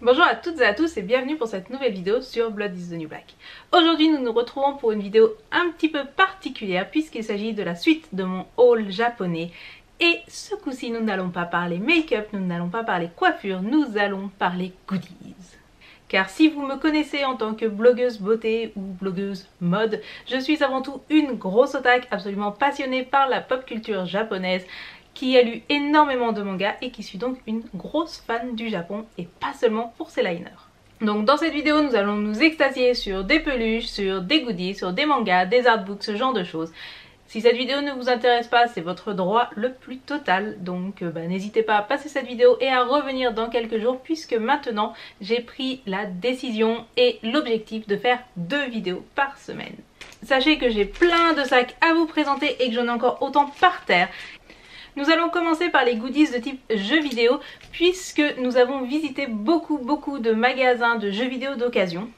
Bonjour à toutes et à tous et bienvenue pour cette nouvelle vidéo sur Blood is the New Black. Aujourd'hui nous nous retrouvons pour une vidéo un petit peu particulière puisqu'il s'agit de la suite de mon haul japonais. Et ce coup-ci nous n'allons pas parler make-up, nous n'allons pas parler coiffure, nous allons parler goodies. Car si vous me connaissez en tant que blogueuse beauté ou blogueuse mode, je suis avant tout une grosse otaku absolument passionnée par la pop culture japonaise, qui a lu énormément de mangas et qui suis donc une grosse fan du Japon et pas seulement pour ses liners. Donc dans cette vidéo nous allons nous extasier sur des peluches, sur des goodies, sur des mangas, des artbooks, ce genre de choses. Si cette vidéo ne vous intéresse pas, c'est votre droit le plus total, donc n'hésitez pas à passer cette vidéo et à revenir dans quelques jours puisque maintenant j'ai pris la décision et l'objectif de faire 2 vidéos par semaine. Sachez que j'ai plein de sacs à vous présenter et que j'en ai encore autant par terre. Nous allons commencer par les goodies de type jeux vidéo puisque nous avons visité beaucoup de magasins de jeux vidéo d'occasion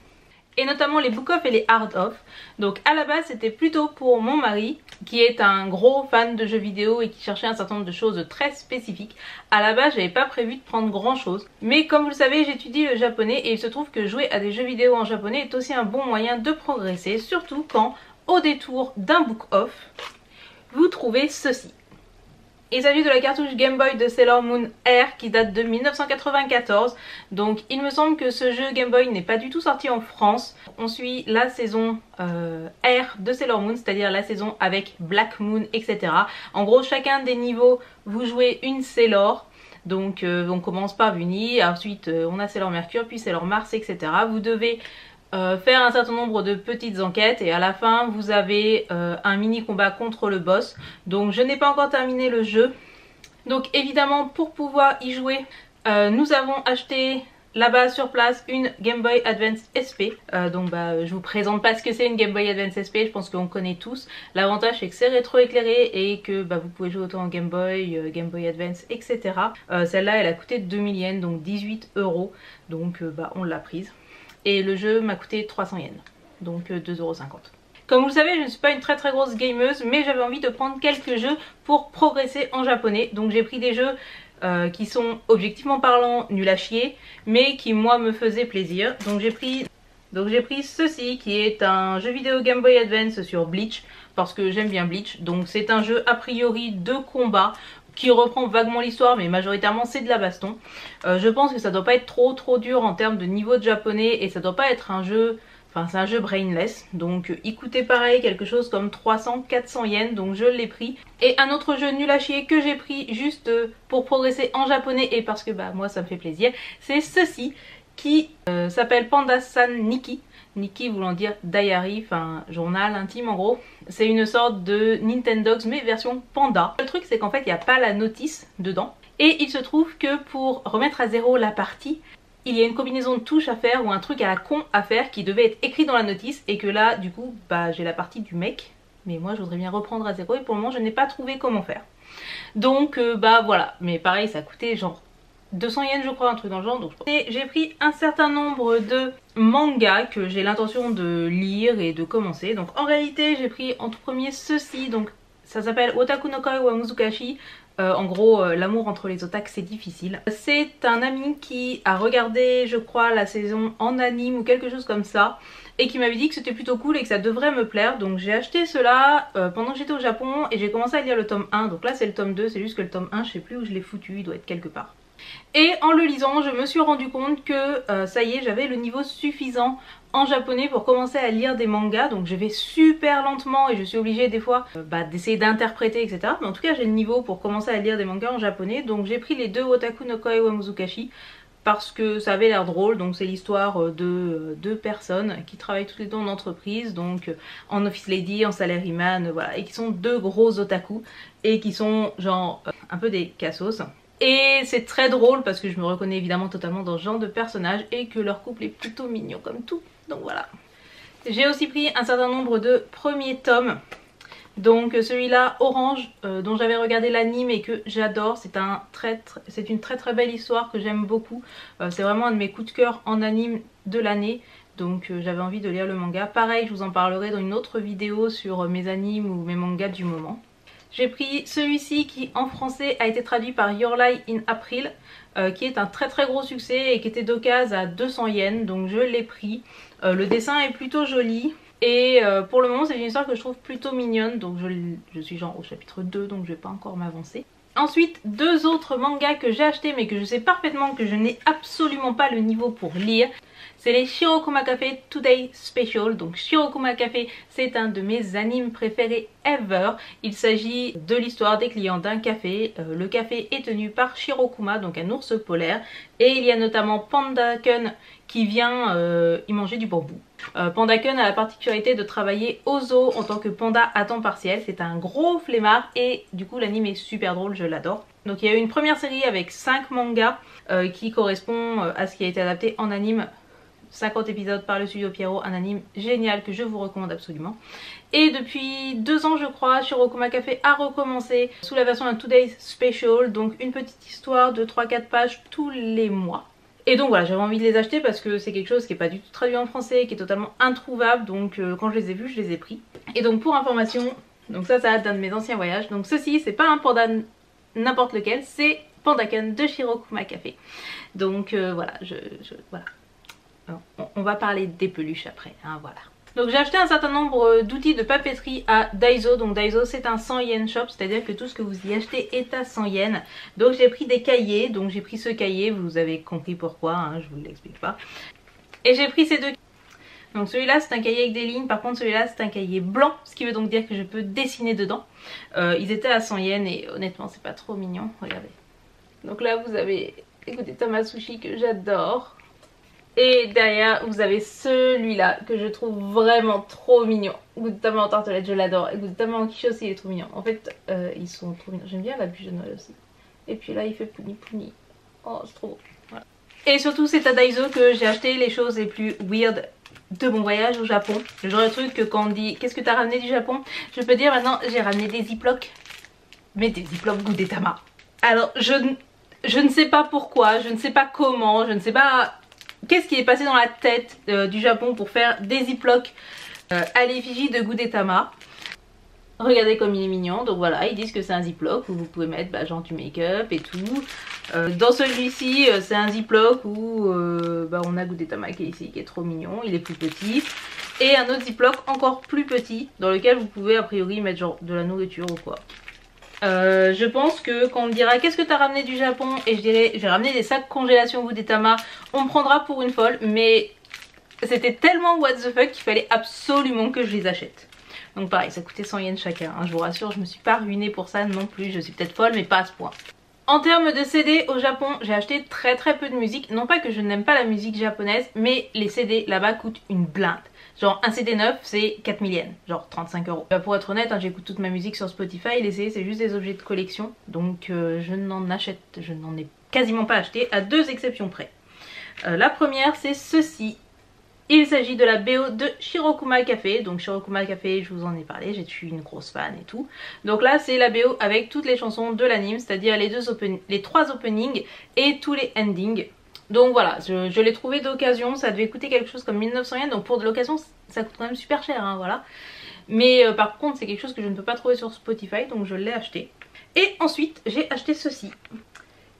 et notamment les book off et les hard off. Donc à la base c'était plutôt pour mon mari qui est un gros fan de jeux vidéo et qui cherchait un certain nombre de choses très spécifiques. À la base j'avais pas prévu de prendre grand chose, mais comme vous le savez j'étudie le japonais et il se trouve que jouer à des jeux vidéo en japonais est aussi un bon moyen de progresser, surtout quand au détour d'un book off vous trouvez ceci. Il s'agit de la cartouche Game Boy de Sailor Moon R qui date de 1994. Donc il me semble que ce jeu Game Boy n'est pas du tout sorti en France. On suit la saison R de Sailor Moon, c'est-à-dire la saison avec Black Moon, etc. En gros, chacun des niveaux, vous jouez une Sailor. Donc on commence par Bunny, ensuite on a Sailor Mercure, puis Sailor Mars, etc. Vous devez faire un certain nombre de petites enquêtes et à la fin vous avez un mini combat contre le boss. Donc je n'ai pas encore terminé le jeu. Donc évidemment pour pouvoir y jouer nous avons acheté là-bas sur place une Game Boy Advance SP. Je vous présente pas ce que c'est une Game Boy Advance SP, je pense qu'on connaît tous. L'avantage c'est que c'est rétro-éclairé et que vous pouvez jouer autant en Game Boy, Game Boy Advance, etc. Celle-là elle a coûté 2000 yens, donc 18 €. Donc on l'a prise. Et le jeu m'a coûté 300 yens, donc 2,50 €. Comme vous le savez, je ne suis pas une très grosse gameuse, mais j'avais envie de prendre quelques jeux pour progresser en japonais. Donc j'ai pris des jeux qui sont objectivement parlant nuls à chier, mais qui moi me faisaient plaisir. Donc j'ai pris ceci qui est un jeu vidéo Game Boy Advance sur Bleach, parce que j'aime bien Bleach. Donc c'est un jeu a priori de combat, qui reprend vaguement l'histoire mais majoritairement c'est de la baston. Je pense que ça doit pas être trop dur en termes de niveau de japonais et ça doit pas être un jeu, enfin c'est un jeu brainless, donc il coûtait pareil quelque chose comme 300-400 yens, donc je l'ai pris. Et un autre jeu nul à chier que j'ai pris juste pour progresser en japonais et parce que moi ça me fait plaisir, c'est ceci qui s'appelle Panda-san Nikki. Nikki voulant dire diary, enfin journal intime en gros. C'est une sorte de Nintendogs mais version panda. Le truc c'est qu'en fait il n'y a pas la notice dedans. Et il se trouve que pour remettre à zéro la partie, il y a une combinaison de touches à faire ou un truc à la con à faire qui devait être écrit dans la notice. Et que là du coup j'ai la partie du mec. Mais moi je voudrais bien reprendre à zéro et pour le moment je n'ai pas trouvé comment faire. Donc voilà, mais pareil ça a coûté genre 200 yens je crois, un truc dans le genre. Et j'ai pris un certain nombre de mangas que j'ai l'intention de lire et de commencer. Donc en réalité j'ai pris en tout premier ceci, donc ça s'appelle Otaku no Koi wa Muzukashi. En gros l'amour entre les otaku c'est difficile. C'est un ami qui a regardé je crois la saison en anime ou quelque chose comme ça et qui m'avait dit que c'était plutôt cool et que ça devrait me plaire. Donc j'ai acheté cela pendant que j'étais au Japon et j'ai commencé à lire le tome 1. Donc là c'est le tome 2, c'est juste que le tome 1 je sais plus où je l'ai foutu, il doit être quelque part. Et en le lisant je me suis rendu compte que ça y est j'avais le niveau suffisant en japonais pour commencer à lire des mangas. Donc je vais super lentement et je suis obligée des fois d'essayer d'interpréter etc. Mais en tout cas j'ai le niveau pour commencer à lire des mangas en japonais. Donc j'ai pris les 2 Otaku no Koi wa Muzukashi parce que ça avait l'air drôle. Donc c'est l'histoire de 2 personnes qui travaillent toutes les 2 en entreprise, donc en office lady, en salaryman, voilà, et qui sont 2 gros otaku et qui sont genre un peu des cassos. Et c'est très drôle parce que je me reconnais évidemment totalement dans ce genre de personnage et que leur couple est plutôt mignon comme tout. Donc voilà. J'ai aussi pris un certain nombre de premiers tomes. Donc celui-là Orange dont j'avais regardé l'anime et que j'adore. C'est une très belle histoire que j'aime beaucoup. C'est vraiment un de mes coups de cœur en anime de l'année. Donc j'avais envie de lire le manga. Pareil je vous en parlerai dans une autre vidéo sur mes animes ou mes mangas du moment. J'ai pris celui-ci qui en français a été traduit par Your Lie in April, qui est un très très gros succès et qui était d'occasion à 200 yens, donc je l'ai pris. Le dessin est plutôt joli et pour le moment c'est une histoire que je trouve plutôt mignonne, donc je suis genre au chapitre 2 donc je vais pas encore m'avancer. Ensuite, deux autres mangas que j'ai achetés mais que je sais parfaitement que je n'ai absolument pas le niveau pour lire. C'est les Shirokuma Cafe Today Special. Donc Shirokuma Cafe, c'est un de mes animes préférés ever. Il s'agit de l'histoire des clients d'un café. Le café est tenu par Shirokuma, donc un ours polaire. Et il y a notamment Panda-kun qui vient y manger du bambou. Panda-kun a la particularité de travailler au zoo en tant que panda à temps partiel. C'est un gros flemmard et du coup l'anime est super drôle, je l'adore. Donc il y a eu une première série avec 5 mangas qui correspond à ce qui a été adapté en anime. 50 épisodes par le studio Pierrot, un anime génial que je vous recommande absolument. Et depuis 2 ans je crois, Shirokuma Cafe a recommencé sous la version d'un Today Special, donc une petite histoire de 3-4 pages tous les mois. Et donc voilà, j'avais envie de les acheter parce que c'est quelque chose qui n'est pas du tout traduit en français, qui est totalement introuvable, donc quand je les ai vus, je les ai pris. Et donc pour information, donc ça date d'un de mes anciens voyages, donc ceci c'est pas un panda n'importe lequel, c'est Panda-kun de Shirokuma Cafe. Donc voilà, voilà. On va parler des peluches après, hein, voilà. Donc j'ai acheté un certain nombre d'outils de papeterie à Daiso. Donc Daiso c'est un 100 yens shop, c'est à dire que tout ce que vous y achetez est à 100 yens. Donc j'ai pris des cahiers, donc j'ai pris ce cahier, vous avez compris pourquoi, hein, je vous l'explique pas. Et j'ai pris ces deux. Donc celui-là c'est un cahier avec des lignes, par contre celui-là c'est un cahier blanc, ce qui veut donc dire que je peux dessiner dedans. Ils étaient à 100 yens et honnêtement c'est pas trop mignon, regardez. Donc là vous avez, écoutez, Tamasushi que j'adore. Et derrière vous avez celui-là que je trouve vraiment trop mignon. Gudetama en tartelette, je l'adore. Et Gudetama en quiche aussi, il est trop mignon. En fait ils sont trop mignons. J'aime bien la bûche de Noël aussi. Et puis là il fait pouni pouni. Oh c'est trop beau. Voilà. Et surtout c'est à Daiso que j'ai acheté les choses les plus weird de mon voyage au Japon. Le genre de truc que quand on dit qu'est-ce que t'as ramené du Japon, je peux dire maintenant j'ai ramené des ziplocs. Mais des ziplocs Gudetama. Alors je ne sais pas pourquoi, je ne sais pas comment, je ne sais pas... Qu'est-ce qui est passé dans la tête du Japon pour faire des ziplocs à l'effigie de Gudetama. Regardez comme il est mignon. Donc voilà, ils disent que c'est un ziploc où vous pouvez mettre bah, genre du make-up et tout. Dans celui-ci c'est un ziploc où bah, on a Gudetama qui est ici, qui est trop mignon, il est plus petit. Et un autre ziploc encore plus petit dans lequel vous pouvez a priori mettre genre de la nourriture ou quoi. Je pense que quand on me dira qu'est-ce que t'as ramené du Japon et je dirais j'ai ramené des sacs congélation Gudetama, on me prendra pour une folle, mais c'était tellement what the fuck qu'il fallait absolument que je les achète. Donc pareil, ça coûtait 100 yens chacun, hein, je vous rassure, je me suis pas ruinée pour ça non plus, je suis peut-être folle mais pas à ce point. En termes de CD au Japon, j'ai acheté très peu de musique, non pas que je n'aime pas la musique japonaise, mais les CD là-bas coûtent une blinde. Genre un CD neuf c'est 4000 yens, genre 35 €. Pour être honnête, hein, j'écoute toute ma musique sur Spotify, les CD c'est juste des objets de collection. Donc je n'en ai quasiment pas acheté, à 2 exceptions près. La première c'est ceci. Il s'agit de la BO de Shirokuma Cafe. Donc Shirokuma Cafe, je vous en ai parlé, je suis une grosse fan et tout. Donc là c'est la BO avec toutes les chansons de l'anime, c'est-à-dire les 3 openings et tous les endings. Donc voilà, je l'ai trouvé d'occasion, ça devait coûter quelque chose comme 1900 yens, donc pour de l'occasion ça coûte quand même super cher, hein, voilà. Mais par contre c'est quelque chose que je ne peux pas trouver sur Spotify, donc je l'ai acheté. Et ensuite j'ai acheté ceci,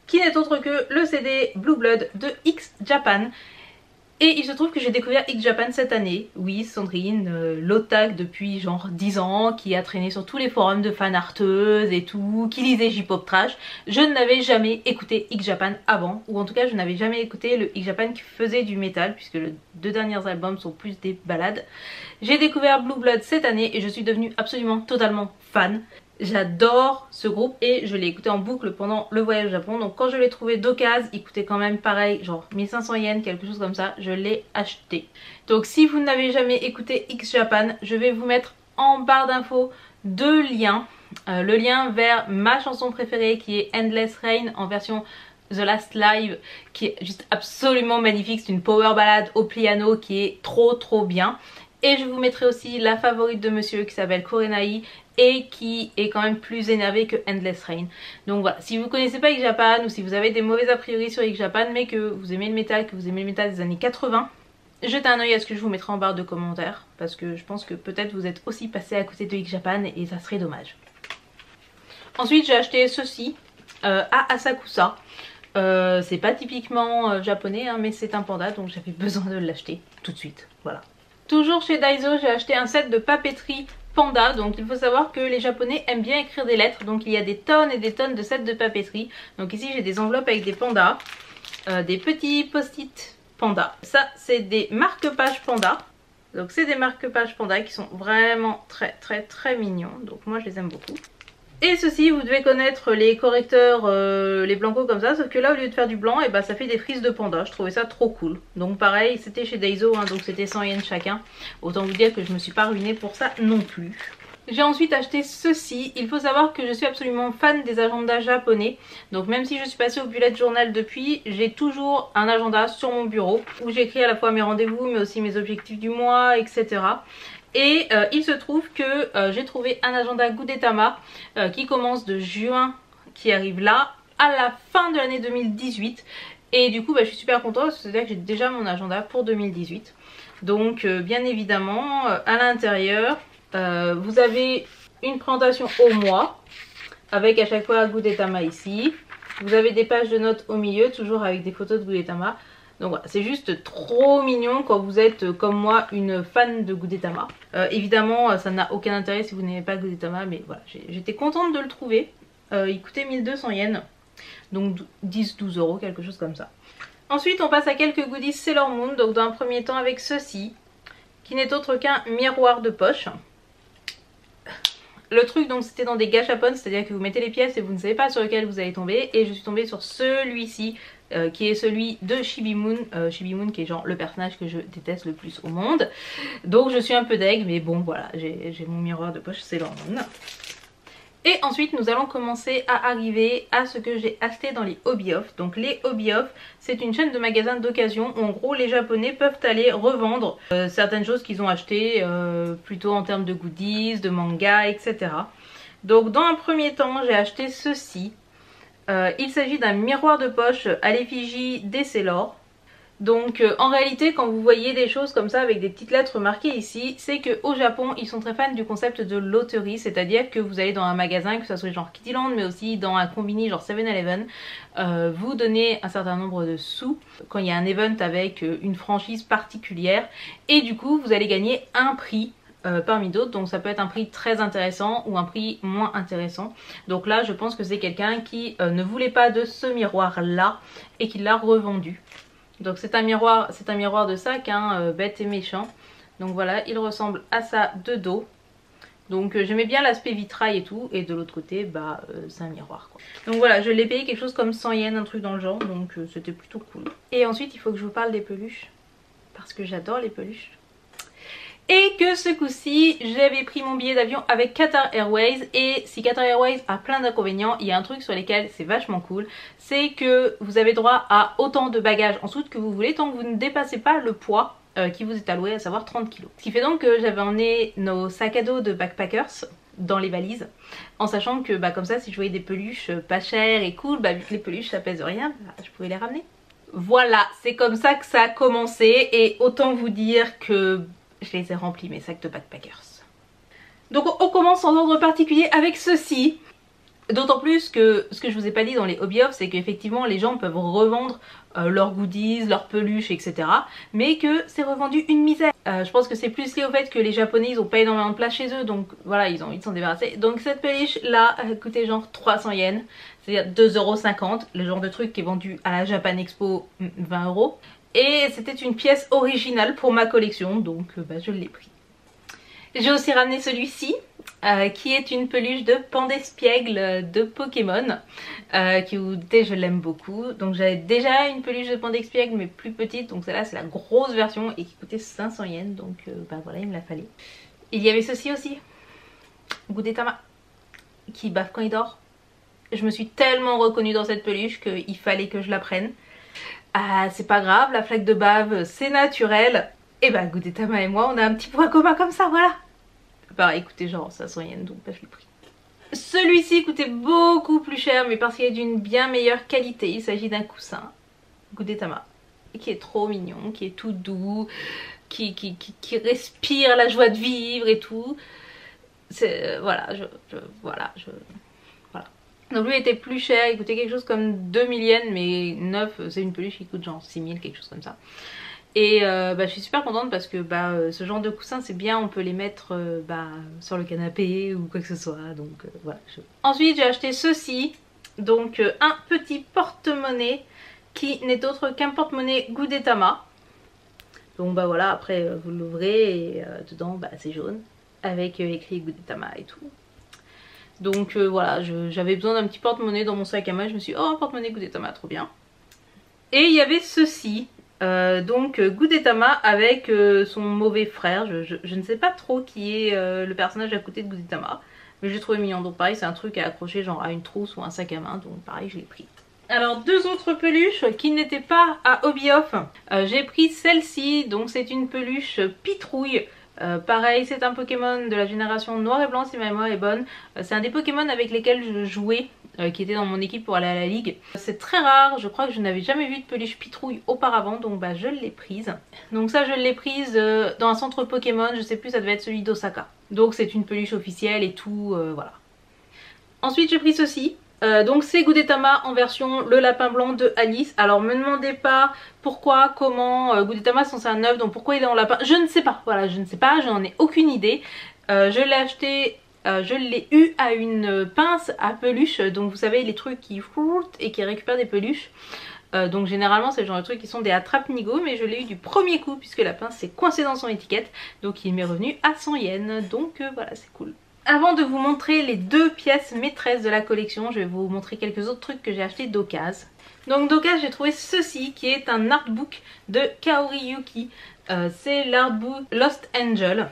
qui n'est autre que le CD Blue Blood de X Japan. Et il se trouve que j'ai découvert X Japan cette année. Oui, Sandrine, l'otak depuis genre 10 ans, qui a traîné sur tous les forums de fanarteuses et tout, qui lisait J-pop trash. Je n'avais jamais écouté X Japan avant, ou en tout cas je n'avais jamais écouté le X Japan qui faisait du métal, puisque les 2 derniers albums sont plus des ballades. J'ai découvert Blue Blood cette année et je suis devenue absolument totalement fan. J'adore ce groupe et je l'ai écouté en boucle pendant le voyage au Japon. Donc quand je l'ai trouvé d'occasion, il coûtait quand même pareil, genre 1500 yens, quelque chose comme ça, je l'ai acheté. Donc si vous n'avez jamais écouté X Japan, je vais vous mettre en barre d'infos 2 liens. Le lien vers ma chanson préférée qui est Endless Rain en version The Last Live, qui est juste absolument magnifique. C'est une power ballade au piano qui est trop bien. Et je vous mettrai aussi la favorite de monsieur qui s'appelle Korenai et qui est quand même plus énervé que Endless Rain. Donc voilà, si vous connaissez pas X Japan ou si vous avez des mauvais a priori sur X Japan mais que vous aimez le métal, que vous aimez le métal des années 80, jetez un oeil à ce que je vous mettrai en barre de commentaires parce que je pense que peut-être vous êtes aussi passé à côté de X Japan et ça serait dommage. Ensuite j'ai acheté ceci à Asakusa. C'est pas typiquement japonais hein, mais c'est un panda donc j'avais besoin de l'acheter tout de suite, voilà. Toujours chez Daiso j'ai acheté un set de papeterie panda, donc il faut savoir que les japonais aiment bien écrire des lettres, donc il y a des tonnes et des tonnes de sets de papeterie. Donc ici j'ai des enveloppes avec des pandas, des petits post-it pandas. Ça c'est des marque-pages pandas, donc c'est des marque-pages pandas qui sont vraiment très mignons, donc moi je les aime beaucoup. Et ceci, vous devez connaître les correcteurs, les blancos comme ça, sauf que là au lieu de faire du blanc, et bah, ça fait des frises de panda. Je trouvais ça trop cool. Donc pareil, c'était chez Daiso, hein, donc c'était 100 yens chacun. Autant vous dire que je me suis pas ruinée pour ça non plus. J'ai ensuite acheté ceci. Il faut savoir que je suis absolument fan des agendas japonais. Donc même si je suis passée au bullet journal depuis, j'ai toujours un agenda sur mon bureau où j'écris à la fois mes rendez-vous mais aussi mes objectifs du mois, etc. Et il se trouve que j'ai trouvé un agenda Gudetama qui commence de juin, qui arrive là à la fin de l'année 2018. Et du coup bah, je suis super contente, c'est-à-dire que j'ai déjà mon agenda pour 2018. Donc bien évidemment à l'intérieur vous avez une présentation au mois avec à chaque fois Gudetama ici. Vous avez des pages de notes au milieu, toujours avec des photos de Gudetama. Donc voilà, c'est juste trop mignon quand vous êtes comme moi une fan de Gudetama. Évidemment ça n'a aucun intérêt si vous n'aimez pas Gudetama, mais voilà, j'étais contente de le trouver. Il coûtait 1200 yens, donc 10-12 euros, quelque chose comme ça. Ensuite on passe à quelques goodies Sailor Moon, donc dans un premier temps avec ceci, qui n'est autre qu'un miroir de poche. Le truc donc c'était dans des gachapon, c'est à dire que vous mettez les pièces et vous ne savez pas sur lequel vous allez tomber. Et je suis tombée sur celui-ci qui est celui de Chibi Moon. Chibi Moon qui est genre le personnage que je déteste le plus au monde. Donc je suis un peu deg, mais bon voilà, j'ai mon miroir de poche Sailor Moon. Et ensuite nous allons commencer à arriver à ce que j'ai acheté dans les Hobby Off. Donc les Hobby Off, c'est une chaîne de magasins d'occasion où en gros les japonais peuvent aller revendre certaines choses qu'ils ont achetées plutôt en termes de goodies, de mangas, etc. Donc dans un premier temps j'ai acheté ceci. Il s'agit d'un miroir de poche à l'effigie des Sailor. Donc en réalité quand vous voyez des choses comme ça avec des petites lettres marquées ici, c'est qu'au Japon ils sont très fans du concept de loterie, c'est-à-dire que vous allez dans un magasin, que ce soit genre Kittyland mais aussi dans un combini genre 7-Eleven, vous donnez un certain nombre de sous quand il y a un event avec une franchise particulière et du coup vous allez gagner un prix parmi d'autres, donc ça peut être un prix très intéressant ou un prix moins intéressant. Donc là je pense que c'est quelqu'un qui ne voulait pas de ce miroir là et qui l'a revendu. Donc c'est un miroir de sac, hein, bête et méchant. Donc voilà, il ressemble à ça de dos. Donc j'aimais bien l'aspect vitrail et tout. Et de l'autre côté, bah c'est un miroir quoi. Donc voilà, je l'ai payé quelque chose comme 100 yens, un truc dans le genre. Donc c'était plutôt cool. Et ensuite il faut que je vous parle des peluches. Parce que j'adore les peluches. Et que ce coup-ci, j'avais pris mon billet d'avion avec Qatar Airways. Et si Qatar Airways a plein d'inconvénients, il y a un truc sur lesquels c'est vachement cool. C'est que vous avez droit à autant de bagages en soute que vous voulez, tant que vous ne dépassez pas le poids qui vous est alloué, à savoir 30 kg. Ce qui fait donc que j'avais emmené nos sacs à dos de backpackers dans les valises, en sachant que bah, comme ça, si je voyais des peluches pas chères et cool, bah, vu que les peluches ça pèse rien, bah, je pouvais les ramener. Voilà, c'est comme ça que ça a commencé. Et autant vous dire que je les ai remplis mes sacs de backpackers. Donc on commence en ordre particulier avec ceci. D'autant plus que ce que je vous ai pas dit dans les Hobby Off, c'est qu'effectivement les gens peuvent revendre leurs goodies, leurs peluches, etc. Mais que c'est revendu une misère. Je pense que c'est plus lié au fait que les Japonais ils ont pas énormément de place chez eux, donc voilà, ils ont envie de s'en débarrasser. Donc cette peluche là elle coûtait genre 300 yens, c'est-à-dire 2,50 €, le genre de truc qui est vendu à la Japan Expo 20 €. Et c'était une pièce originale pour ma collection, donc bah, je l'ai pris. J'ai aussi ramené celui-ci, qui est une peluche de Pandespiègle de Pokémon, qui vous doutez je l'aime beaucoup. Donc j'avais déjà une peluche de Pandespiègle mais plus petite, donc celle-là c'est la grosse version et qui coûtait 500 yens, donc bah voilà, il me l'a fallu. Il y avait ceci aussi, Gudetama, qui baffe quand il dort. Je me suis tellement reconnue dans cette peluche qu'il fallait que je la prenne. Ah, c'est pas grave, la flaque de bave c'est naturel. Et bah Gudetama et moi on a un petit point commun comme ça, voilà. Bah écoutez, genre 500 yens, donc bah, je l'ai pris. Celui-ci coûtait beaucoup plus cher mais parce qu'il est d'une bien meilleure qualité. Il s'agit d'un coussin Gudetama qui est trop mignon, qui est tout doux, qui respire la joie de vivre et tout. C'est voilà, voilà. Donc lui était plus cher, il coûtait quelque chose comme 2000 yens, mais neuf, c'est une peluche qui coûte genre 6000, quelque chose comme ça. Et je suis super contente parce que ce genre de coussin c'est bien, on peut les mettre sur le canapé ou quoi que ce soit. Donc voilà. Ensuite j'ai acheté ceci, donc un petit porte-monnaie qui n'est autre qu'un porte-monnaie Gudetama. Donc voilà, après vous l'ouvrez et dedans c'est jaune avec écrit Gudetama et tout. Donc voilà, j'avais besoin d'un petit porte-monnaie dans mon sac à main, je me suis dit oh un porte-monnaie Gudetama, trop bien. Et il y avait ceci, donc Gudetama avec son mauvais frère, je ne sais pas trop qui est le personnage à côté de Gudetama, mais j'ai trouvé mignon, donc pareil c'est un truc à accrocher genre à une trousse ou un sac à main, donc pareil je l'ai pris. Alors deux autres peluches qui n'étaient pas à Hobby Off, j'ai pris celle-ci, donc c'est une peluche Pitrouille. Pareil, c'est un Pokémon de la génération noir et blanc si ma mémoire est bonne. C'est un des Pokémon avec lesquels je jouais, qui était dans mon équipe pour aller à la ligue. C'est très rare, je crois que je n'avais jamais vu de peluche Pitrouille auparavant, donc je l'ai prise. Donc ça je l'ai prise dans un centre Pokémon, je sais plus, ça devait être celui d'Osaka. Donc c'est une peluche officielle et tout, voilà. Ensuite j'ai pris ceci. Donc c'est Gudetama en version le lapin blanc de Alice. Alors me demandez pas pourquoi, comment, Gudetama c'est censé un œuf, donc pourquoi il est en lapin, je ne sais pas, voilà, je ne sais pas, je n'en ai aucune idée. Je l'ai acheté, je l'ai eu à une pince à peluche, donc vous savez les trucs qui froutent et qui récupèrent des peluches. Donc généralement c'est le genre de trucs qui sont des attrape-nigo, mais je l'ai eu du premier coup puisque la pince s'est coincée dans son étiquette, donc il m'est revenu à 100 yens, donc voilà c'est cool. Avant de vous montrer les deux pièces maîtresses de la collection, je vais vous montrer quelques autres trucs que j'ai acheté d'occasion. Donc d'occasion j'ai trouvé ceci qui est un artbook de Kaori Yuki. C'est l'artbook Lost Angel.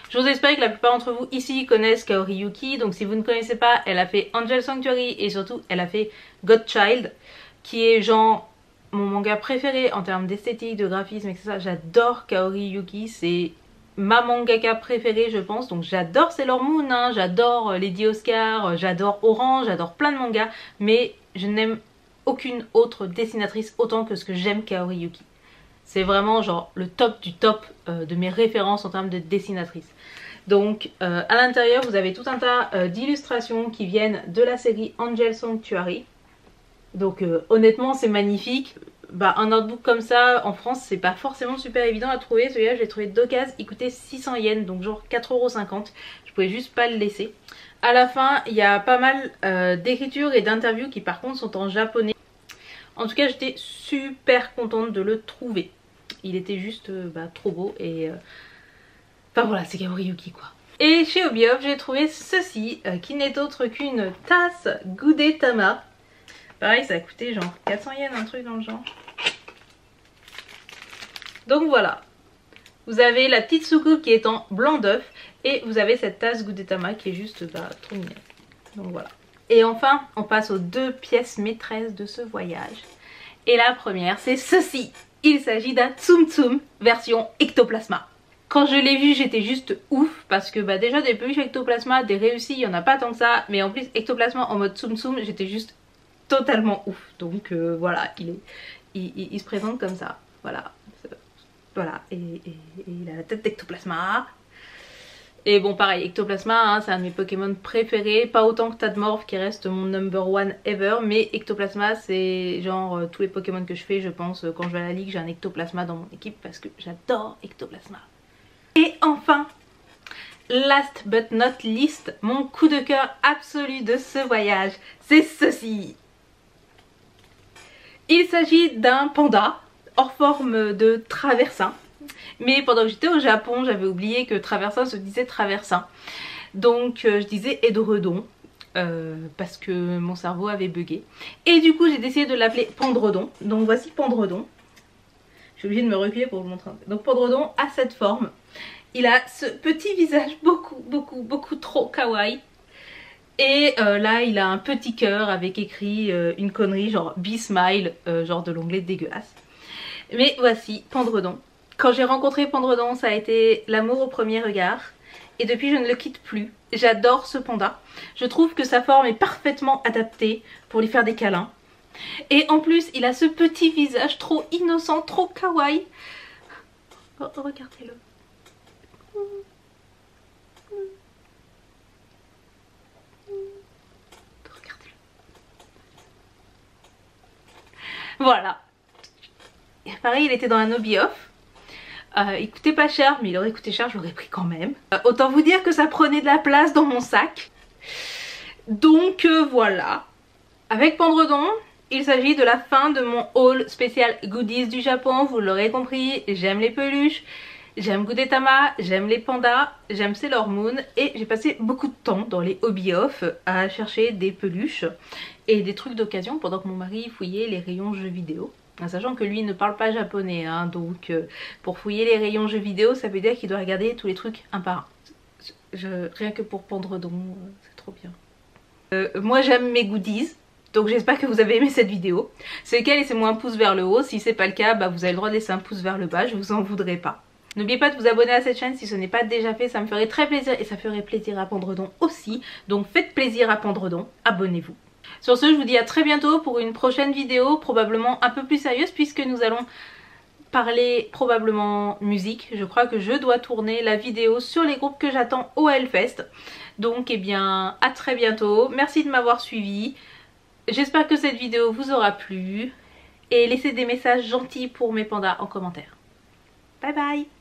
J'ose espérer que la plupart d'entre vous ici connaissent Kaori Yuki. Donc si vous ne connaissez pas, elle a fait Angel Sanctuary et surtout elle a fait Godchild, qui est genre mon manga préféré en termes d'esthétique, de graphisme, etc. J'adore Kaori Yuki, c'est ma mangaka préférée je pense, donc j'adore Sailor Moon, hein, j'adore Lady Oscar, j'adore Orange, j'adore plein de mangas, mais je n'aime aucune autre dessinatrice autant que ce que j'aime Kaori Yuki. C'est vraiment genre le top du top de mes références en termes de dessinatrice. Donc à l'intérieur vous avez tout un tas d'illustrations qui viennent de la série Angel Sanctuary. Donc honnêtement c'est magnifique. Un artbook comme ça en France c'est pas forcément super évident à trouver. Celui-là je l'ai trouvé d'occasion, il coûtait 600 yens, donc genre 4,50 €. Je pouvais juste pas le laisser. À la fin il y a pas mal d'écritures et d'interviews qui par contre sont en japonais. En tout cas j'étais super contente de le trouver. Il était juste trop beau et enfin voilà, c'est Kaori Yuki quoi. Et chez Hobby Off j'ai trouvé ceci qui n'est autre qu'une tasse Gudetama. Pareil ça a coûté genre 400 yens, un truc dans le genre. Donc voilà, vous avez la petite soucoupe qui est en blanc d'œuf et vous avez cette tasse Gudetama qui est juste trop mignonne. Donc voilà. Et enfin on passe aux deux pièces maîtresses de ce voyage. Et la première c'est ceci. Il s'agit d'un Tsum Tsum version Ectoplasma. Quand je l'ai vu j'étais juste ouf parce que déjà des peluches Ectoplasma, des réussis il y en a pas tant que ça, mais en plus Ectoplasma en mode Tsum Tsum j'étais juste totalement ouf. Donc voilà, il se présente comme ça. Voilà. Voilà. Et il a la tête d'Ectoplasma. Et bon pareil, Ectoplasma hein, c'est un de mes Pokémon préférés. Pas autant que Tadmorph qui reste mon number one ever. Mais Ectoplasma c'est genre tous les Pokémon que je fais je pense. Quand je vais à la ligue j'ai un Ectoplasma dans mon équipe parce que j'adore Ectoplasma. Et enfin, last but not least, mon coup de cœur absolu de ce voyage, c'est ceci. Il s'agit d'un panda hors forme de traversin. Mais pendant que j'étais au Japon, j'avais oublié que traversin se disait traversin. Donc je disais édredon. Parce que mon cerveau avait bugué. Et du coup j'ai décidé de l'appeler Pandredon. Donc voici Pandredon. Je suis obligée de me reculer pour vous montrer. Donc Pandredon a cette forme. Il a ce petit visage beaucoup trop kawaii. Et là il a un petit cœur avec écrit une connerie genre Be Smile, genre de l'onglet dégueulasse. Mais voici Pandredon. Quand j'ai rencontré Pandredon ça a été l'amour au premier regard. Et depuis je ne le quitte plus. J'adore ce panda. Je trouve que sa forme est parfaitement adaptée pour lui faire des câlins. Et en plus il a ce petit visage trop innocent, trop kawaii. Oh, regardez-le. Regardez-le. Voilà. Et pareil, il était dans un hobby off. Il coûtait pas cher, mais il aurait coûté cher, je l'aurais pris quand même. Autant vous dire que ça prenait de la place dans mon sac. Donc voilà. Avec Pandredon, il s'agit de la fin de mon haul spécial goodies du Japon. Vous l'aurez compris, j'aime les peluches, j'aime Gudetama, j'aime les pandas, j'aime Sailor Moon. Et j'ai passé beaucoup de temps dans les hobby off à chercher des peluches et des trucs d'occasion pendant que mon mari fouillait les rayons jeux vidéo. Sachant que lui ne parle pas japonais, hein, donc pour fouiller les rayons jeux vidéo, ça veut dire qu'il doit regarder tous les trucs un par un. Rien que pour Pandredon, c'est trop bien. Moi j'aime mes goodies, donc j'espère que vous avez aimé cette vidéo. Si c'est le cas, laissez-moi un pouce vers le haut. Si c'est pas le cas, bah, vous avez le droit de laisser un pouce vers le bas, je vous en voudrais pas. N'oubliez pas de vous abonner à cette chaîne si ce n'est pas déjà fait, ça me ferait très plaisir et ça ferait plaisir à Pandredon aussi. Donc faites plaisir à Pandredon, abonnez-vous. Sur ce, je vous dis à très bientôt pour une prochaine vidéo, probablement un peu plus sérieuse puisque nous allons parler probablement musique. Je crois que je dois tourner la vidéo sur les groupes que j'attends au Hellfest. Donc eh bien à très bientôt, merci de m'avoir suivi. J'espère que cette vidéo vous aura plu et laissez des messages gentils pour mes pandas en commentaire. Bye bye.